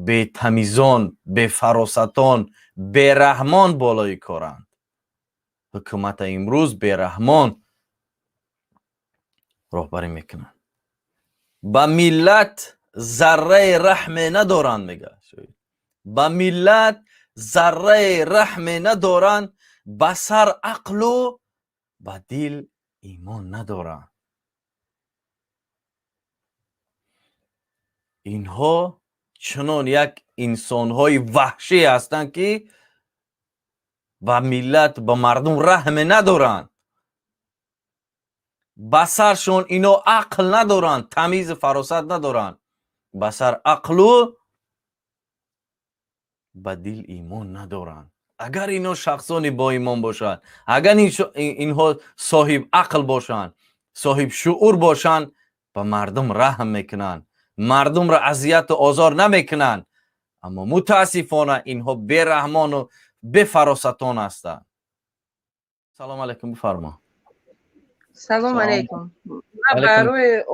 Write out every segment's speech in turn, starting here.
بتمیزان، بفراسطان، برحمان بالای کارند. حکومت امروز برحمان راهبری میکنند. با ملت ذره رحم ندارند. میگه با ملت ذره رحم ندارند، به سر عقل و به دل ایمان ندارند. اینها چنان یک انسانهای وحشی هستند که با ملت، با مردم رحم ندارند. به سرشون اینا عقل ندارند، تمیز فراست ندارند. به سر عقل و به دل ایمان ندارند. اگر اینا شخصانی با ایمان باشند، اگر اینها صاحب عقل باشند، صاحب شعور باشند، به مردم رحم میکنند، مردم را اذیت و آزار نمیکنند. اما متاسفانه اینها بی‌رحمان و بی‌فراستان هستند. سلام علیکم، بفرما. سلام علیکم. من برای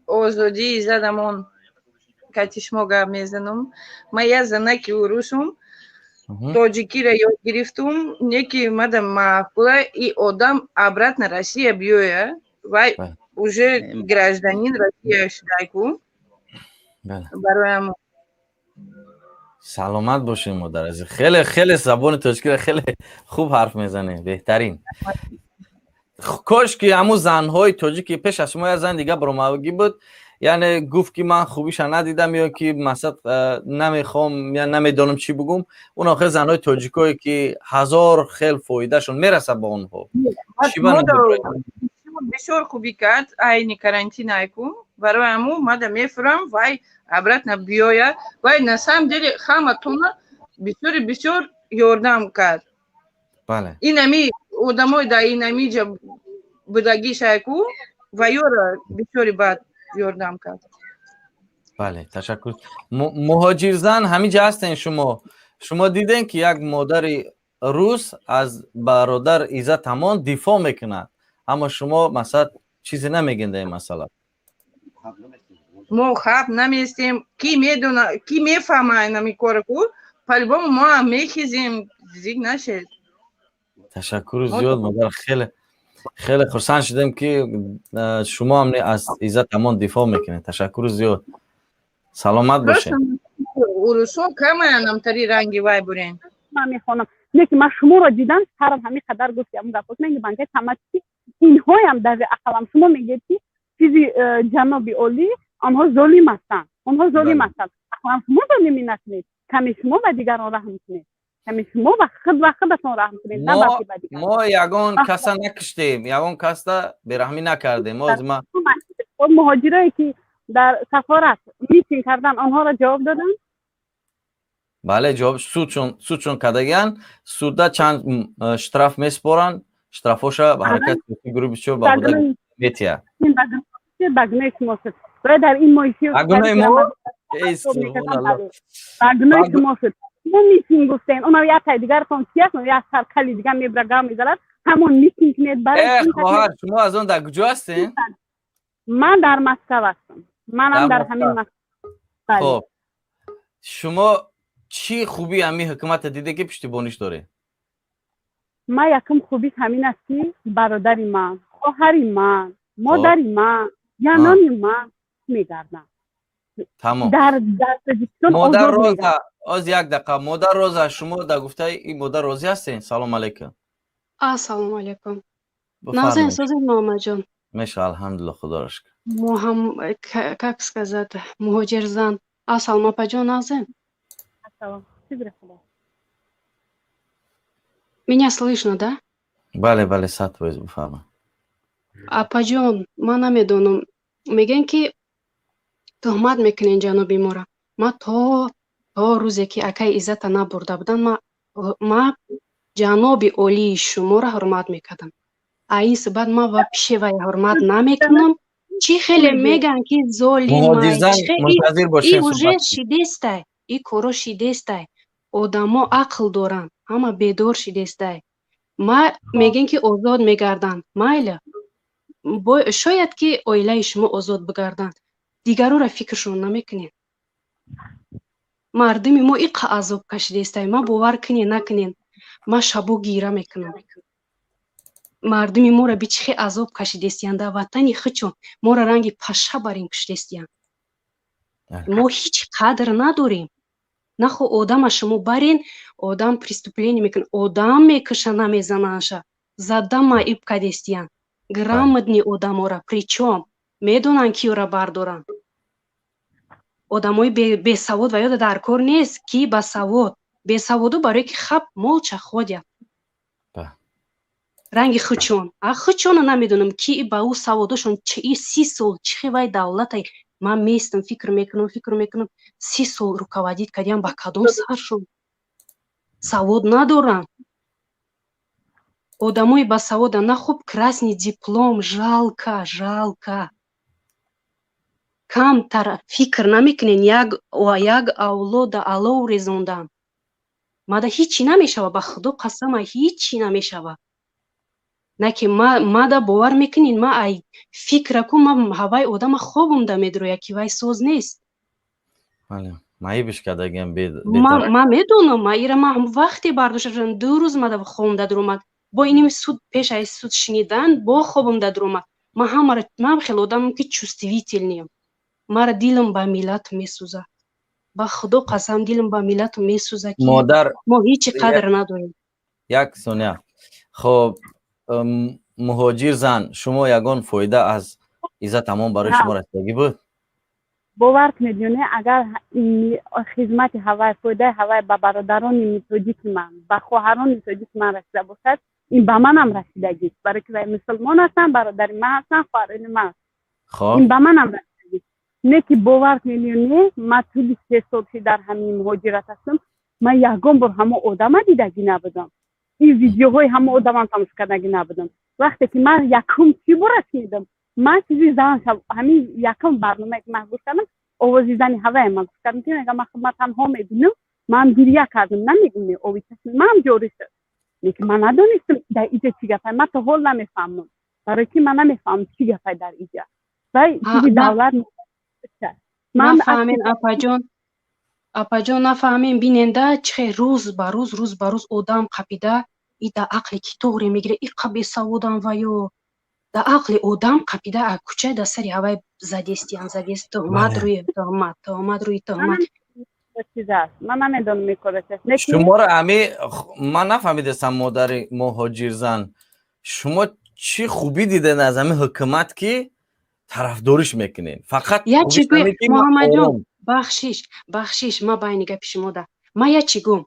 آزادی زدمون که شما گپ میزنم. من یه زنکی روسم، تاجیکی را یاد گرفتم. یکی مدام معقوله این آدم عبرت на Россия بیایه و уже гражданин России شده کو. برایم سلامت باشین مادر عزیز. خیلی خیلی زبان تاجیکی خیلی خوب حرف میزنه، بهترین. کاش که همون زنهای تاجیکی پیش از شما یه زن دیگه برامگی بود، یعنی گفت که من خوبیش ندیدم یا که مثلا نمیخوام یا نمیدونم چی بگم. اون آخر زنهای تاجیکایی که هزار خیل فایدهشون میرسه با اونها. بسیار خوبی کرد این карантин айку. برای همون ماده میفرم وای عبرت نبیایه وای نسام دل همتون بسیار بسیار یاردم کرد. بله. اینمی آدمای در اینمی جا بودگیش ایکو و یورا بسیاری بعد یاردم کرد. بله تشکر. مهاجر زن همینجا هستین شما دیدین که یک مادر روس از برادر عزت امان دفاع میکنه، اما شما مثلا چیزی نمیگین در این مسئله. ما خب نمیستیم کی میدونه کی میفهمه اینا میکاره کو پلبام ما هم میخیزیم زیگ نشه. تشکر زیاد مادر. خیلی خیلی خوشحال شدم که شما هم از عزت امان دفاع میکنید. تشکر زیاد. سلامت باشین. اروسو کاملا تری رنگی وای برین. من میخوام یکی من شما را دیدم سرم همین قدر گفتم گفتم میگم بنده تماسی اینها هم در عقلم شما میگید که چیزی جناب عالی آنها ظالم هستند. آنها ظالم هستند. عقلم شما ظالم نکنید. کمی شما به دیگران رحم کنید. کمی شما به خودتون رحم کنید. ما یگان کسا نکشتیم، یگان کسا برحمی نکردیم. ما از ما مهاجرایی که در سفارت میتینگ کردن آنها را جواب دادن. بله جواب سودشون کردگن. سودا چند شتراف میسپارن، شترافوشا به حرکت گروهیشو با خود میتیا. این بگنه شماست. باید در این مایشی بگنه ما بگنه شماست. ما میتینگ گفتن اونا یک تای دیگر کن سیاست یا سرکلی دیگر میبرگاه میذارد همون میتینگ کنید برای خواهر شما از اون در کجا هستین؟ من در مسکو هستم. منم در همین مسکو. خب شما چی خوبی همی حکومت دیده که پشتیبانیش داره؟ ما یکم خوبی همین است که برادری من، خواهری من، مادری من، یعنانی من میگردن. تمام. در مادر روزا از یک دقیقه مادر روزا شما در گفته این مادر روزی هستین؟ سلام علیکم. السلام علیکم. نازنین سازین ماما جان. میشه الحمدلله خدا را شکر. ما هم как сказать مهاجر زن. السلام апа جان نازنین. Меня слышно, да? بله بله سات باید بفهمم. апа جان من نمیدونم میگن که تهمت میکنین جنابی ما را. ما تا روزی که اکای عزت نبرده بودن ما جناب عالی شما را حرمت میکردم. این سبب ما و پیشه و حرمت نمیکنم. چی خیلی میگن که ظالمای این اوجه شیدسته این کارو شیدسته آدما عقل دارن اما بیدار شیدسته ما میگن که آزاد میگردن مایله شاید که عائله شما آزاد بگردن دیگران را فکرشون نمیکنین мардуми мо иқа азоб кашидестаем. Ма бовар кинен накинен. Ма шабо гира мекунам. мардуми моро бичихе азоб кашидестиян дар ватани хичон моро ранги паша барин кушидестиян. мо ҳеҷ қадр надорем. нахо одама шумо барен одам преступление мекун одам мекуша намезанаша задама иб кадестиян грамотни одамора причем медонан киёра бардоран одамои бесавод ва ёда дар кор нест ки басавод бесаводу барои ки хаб молча ходят ранги хучон а хучона намедонам ки ба ӯ саводошон чи 30 сол чихи вай давлатай ман местам фикр мекунам 30 сол руководит кардиам ба кадом саршон савод надорам одамои басавода на хуб красный диплом жалко камтар фикр намекунен як авлода алов резондам мада ҳичи намешава ба худо қасама ҳичи намешава наки мада бовар мекунин ма ай фикраку ма ҳавай одама хобумда медроя ки вай соз нест ма медонам ма ира ма вақте бардоштам 2 рӯз мада хобумда дуромад бо иними суд пеш аз суд шинидан бо хобумда дуромад ма ҳамара ман хеле одамам ки чувствительнем мара дилам ба миллат месӯзад ба худо қасам дилам ба миллат месӯзад ки мо ҳичи қадр надорем як соня хоб муҳоҷир зан шумо ягон фоида аз иза тамом барои шумо расидагӣ буд бовар медёне агар хизмати ҳавай фоидаи ҳавай ба бародарони методики ман ба хоҳарони методики ман расида бошад ин ба манам расидагист барои ки вай мусулмон ҳастанд бародари ман ҳастанд хоҳарони ман ин ба манам расидагист не ки бовар медёне ман тӯли 3 сол дар ҳамин муҳоҷират ҳастам ман ягон бор ҳамо одама дидагӣ набудам ин видеоҳои ҳама одамам тамошо кардагӣ набудам вақте ки ман якум чӣ бора шнидам ман чизи зан ҳамин якум барномае ки ман гӯш кардам овози зани ҳавае ман гӯш кардам ки ага ман танҳо мебинам ман гирья кардам намегум ови чашми манам ҷорӣ шуд лекин ман надонистам дар иҷа чӣ гапай ман то ҳол намефаҳмам барои ки ман намефаҳмам чӣ гапай дар иҷа вай чизи давлат нафаҳмем апаҷон нафаҳмем биненда чихе рӯз ба рӯз одам қапида и да ақли ки тоғре мегира иқа бесаводам ваё да ақли одам қапида а кучай да сари ҳавай задестиян задест тӯҳмат рӯи тӯҳмат ман намедонам шуморо ами ман нафаҳмидастам модари муҳоҷирзан шумо чӣ хубӣ дидан аз ами ҳукумат ки тарафдориш мекунен фақат муҳаммадҷон бахшиш ма байни гапи шумо да ма ячи гум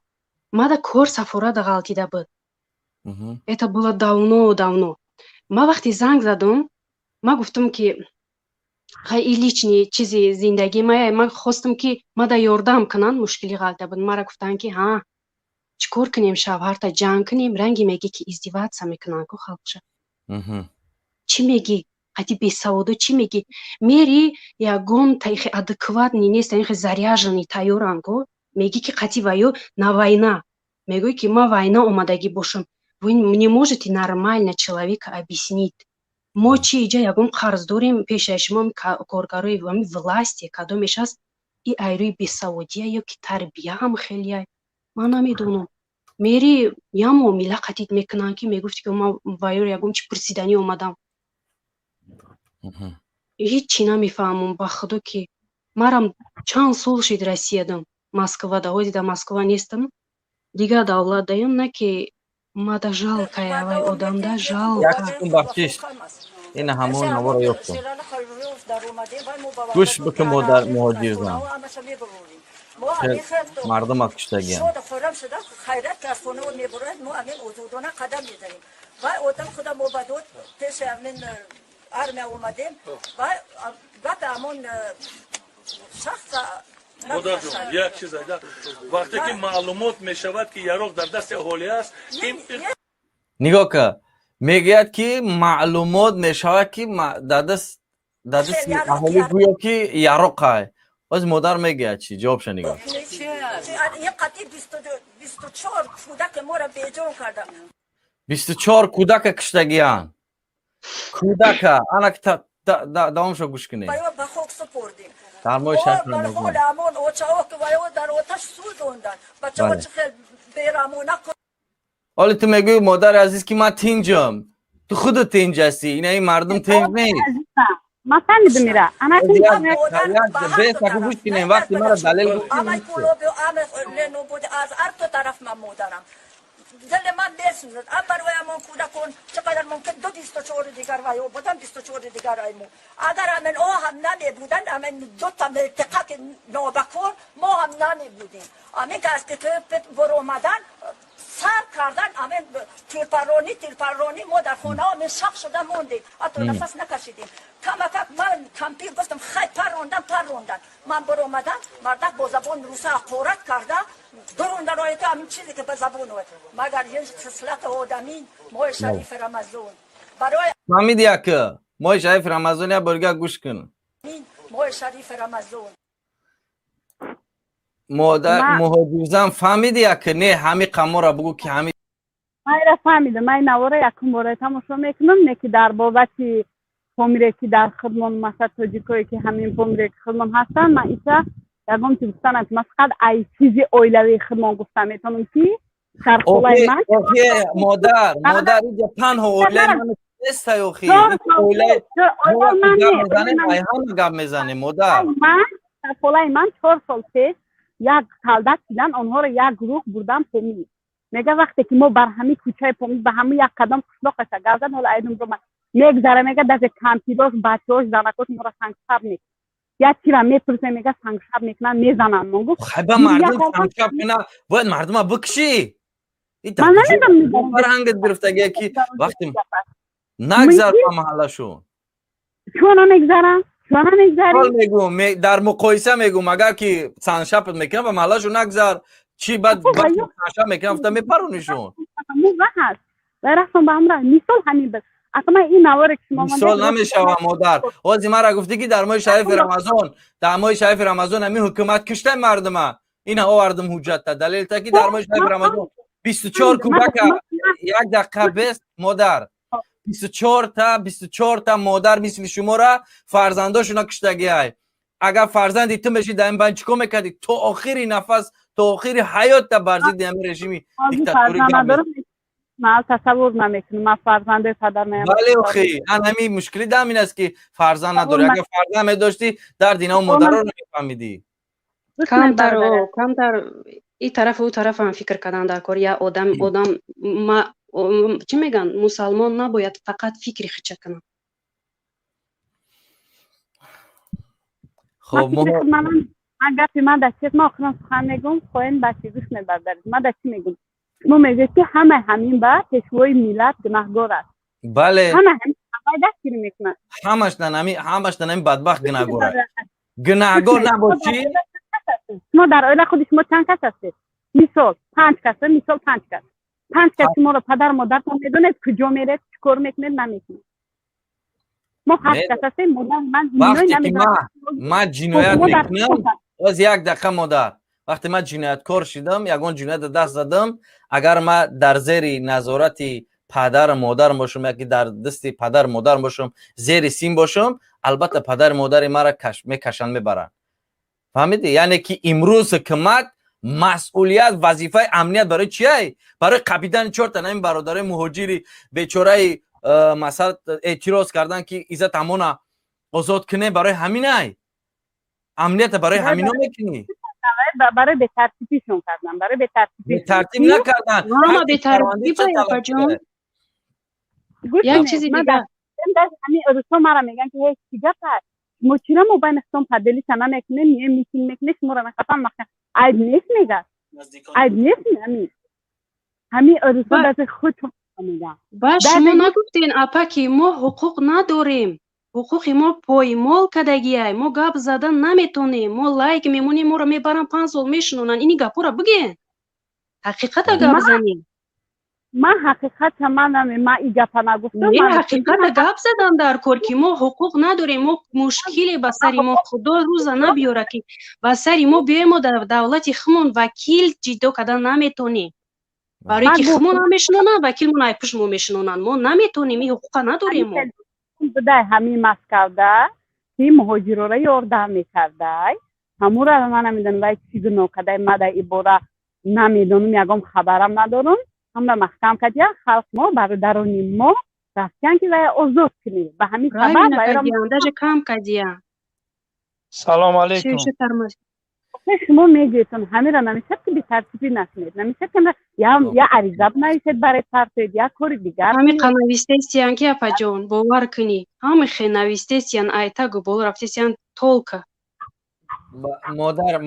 мада кор сафората ғалтида буд это было давно ма вақти занг задам ма гуфтам ки и лични чизи зиндагӣ ма хостам ки мада ёрдам кунанд мушкили ғалтида буд мара гуфтанд ки ҳа чӣ кор кунем шавҳарта ҷанг кунем ранги мегӣ ки издиватсия мекунанд ку халқша чӣ мегӣ қати бесаводо чӣ мегӣ мери ягон таихи адекватни нест таихи заряжани тайёран ку мегӣ ки қати ваё на вайна мегӯй ки ма вайна омадагӣ бошам вы не можете нормально человека объяснить мо чи иҷа ягон қарз дорем пешаи шумо коргарои вами власти кадомеш аст и айрӯи бесаводия ё ки тарбия ҳам хелияй ман намедонам мери ямо милла қатид мекунанд ки мегуфти ки ма ваёро ягон чи пурсиданӣ омадам ҳичи намефаҳмам ба худо ки марам чанд сол шуд россиядам москвада ҳозир дар москва нестам дигар давлат даём на ки мада жалка явай одамда жалка ина ҳамон наворо ёфтам гӯш бикун модар муҳоҷирзан мардума куштагиам армия омадем ва гапи ҳамон шахса модарҷон як чиз айда вақте ки маълумот мешавад ки яроқ дар дасти аҳолӣ аст нигоҳ ка мегӯяд ки маълумот мешавад ки дар дасти аҳолӣ гӯё ки яроқай оз модар мегӯяд чи ҷавобша нигоҳ 24 кӯдака куштагиян кӯдака анак давомшо гӯш кунед ба хок супурдем فرمای آه، شیف بر حال رمضان همون اوچه‌ها که وایو در آتش سوزوندن بچه‌ها بله. چه خیلی بیرحمانه حالا تو میگوی مادر عزیز که من تینجم تو خودت تینج هستی اینا این مردم تینج نیست ما فهمیدم میره انا از کنی یک به تکو گوش کنیم وقتی مرا دلیل گفتی همه نیست. کلوب و همه لنو بود از هر دو طرف من مادرم دل من بسوزد ام برای من کودکان چقدر ممکن 24 دیگر وایو بودن 24 دیگر ایمو اگر همین او هم نمی بودن همین دو تا ملتقه که نابکور ما هم نمی بودیم همین که از که برو اومدن سر کردن همین تیرپرانی ما در خونه همین شق شده موندیم حتی نفس نکشیدیم کمکک من کمپیر گفتم خیلی پروندن من برو اومدن مردک با زبان روسه قورت کرده دروندن رای که همین چیزی که به زبان بود مگر یه خصلت آدمی ماه شریف رمضان برای فهمیدی که ما شریف رمضان یا برگه گوش کن این ماه شریف رمضان مادر مهاجوزم فهمیدی که نه همین قمارا بگو که همین من فهمیدم من نواره یکم باره تماشا میکنم نه که در بابتی پومیره که در خدمون مثلا توجیکایی که همین پومیره که خدمون هستن من ایسا یکم که بستانم که مثلا ای چیزی اویلوی خدمون گفتم میتونم که سرخولای من مادر اینجا تنها اوله من است اوخی اوله هم گم میزنه مادر من سرخولای من 4 سال پیش یک کلدک دیدن آنها رو یک گروه بردن پومید میگه وقتی که ما بر همین کوچه پومید به همین یک قدم قشلاقش گردن حالا ایدم رو من میگذره میگه دست کمپیروش بچه‌هاش زنکوش ما را سنگشب میکنن یا چیرا میپرسه میگه سنگشب میکنن میزنن من گفت خیلی مردم سنگشب کنه باید مردم بکشی من نمیدونم فرهنگت گرفتگی که وقتی نگذر با محلشون چون نگذرم میگم در مقایسه میگم اگر که سنگشب میکنم و محلشون نگذر چی بعد سنگشب میکنم افتاد میپرونیشون هست برفتم به امرا مثال همین بس اصلا این نواره که شما مثال نمیشه مادر وازی مرا گفتی که در ماه شریف رمضان همین حکومت کشته مردم این آوردم حجت دلیل تا که در ماه شریف رمضان 24 کودک یک دقیقه بست مادر 24 تا مادر مثل شما را فرزنداشون کشتگی های اگر فرزندی تو بشی در این بند چیکار میکردی تو آخری نفس تو آخری حیات تا برزید همین رژیمی دیکتاتوری ما تصور نمیکنم ما فرزند پدر نیم بله اخی همین مشکلی دامین است که فرزند نداری اگر فرزند داشتی در دینا و مادر رو نمیفهمیدی کم در این طرف و طرف هم فکر کردن در کار یا آدم ما چی میگن مسلمان نباید فقط فکری خچه کنم خب من گفتی من در چیز ما آخران سخن میگم خواهین بچه گوش نبردارید من در چی میگم ما میگه که همین با پیشوای میلاد گناهگار است بله همه دستگیری میکنن همش نمی بدبخت گناهگار نباشی ما در اوله خودش ما چند کس هستید مثال 5 کس 5 کس ما رو پدر مادر تو میدونید کجا میرید چیکار میکنید نمیکنید ما 8 کس هستیم مادر وقتی که من جنایت میکنم از یک دقیقه مادر وقتی من جنایتکار شدم یگان جنایت دست زدم اگر من در زیر نظارت پدر مادر باشم یا که در دست پدر مادر باشم زیر سیم باشم البته پدر مادر مرا میکشن میبرن فهمیدی یعنی که امروز حکومت مسئولیت وظیفه امنیت برای چیه برای قبیدن 4 تا این برادر مهاجری بیچاره مثلا اعتراض کردن که عزت امونا آزاد کنه برای همینه امنیت برای همینا میکنی برای به ترتیبشون کردن برای به ترتیب نکردن ما به ترتیب یا جان یک چیزی دیگه همین روسا مرا میگن که هیچ چیزا پس مچیرا مو بینستون پدلی سنا میکنه میتین میکنه شما را نخفن مخن عیب نیست میگه عیب نیست همین روسا دست خود میگن با شما نگفتین اپا که ما حقوق نداریم حقوق ما پایمال کدگیه ما گپ زدن نمیتونیم ما لایک میمونیم ما رو میبرن 5 سال میشنونن اینی گپا رو بگین حقیقت گپ زنیم ما حقیقت ما این گپا نگفتم نه حقیقت گپ زدن در کار که ما حقوق نداریم ما مشکلی به سر ما خدا روز نبیاره که به سر ما بیایم ما در دولت خمون وکیل جدو کردن نمیتونیم برای که خمون هم میشنونن وکیلمون های پشمون میشنونن ما نمیتونیم این حقوق نداریم ما بده همین مسکو ده که مهاجرا یاردم میکرده همورا من نمیدونم وای چی گناه کرده مده ایبورا نمیدونم یکم خبرم ندارم همرا محکم کردیم خلق ما برادرانی ما رفتن که وای آزاد کنیم به همین Правильно, سبب وای را Кадиян, даже кам Кадиян. سلام علیکم Все тормоз. شما میگیتون همین را نمیشه که بی ترتیبی نکنید نمیشه که یا عریضه بنویسید برای ترتیب یا کار دیگر Ҳами қанавистесиян ки апаҷон бовар кунӣ ҳами хенавистесиян айтагу бол рафтесиян толка مادر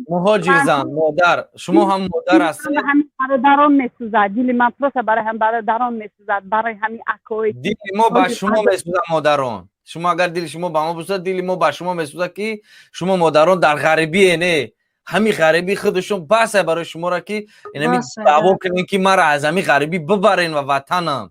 مهاجر زن مادر شما هم مادر هستید همین برادران میسوزد دل من پروسه برای هم برادران میسوزد برای همین اکوی دل ما با شما میسوزه مادران شما اگر دل شما با ما بسوزه دل ما با شما میسوزه که شما مادران در غریبی نه همین غریبی خودشون بسه برای شما را که اینمی بسه. دعوا کنین که مرا از همین غریبی ببرین و وطنم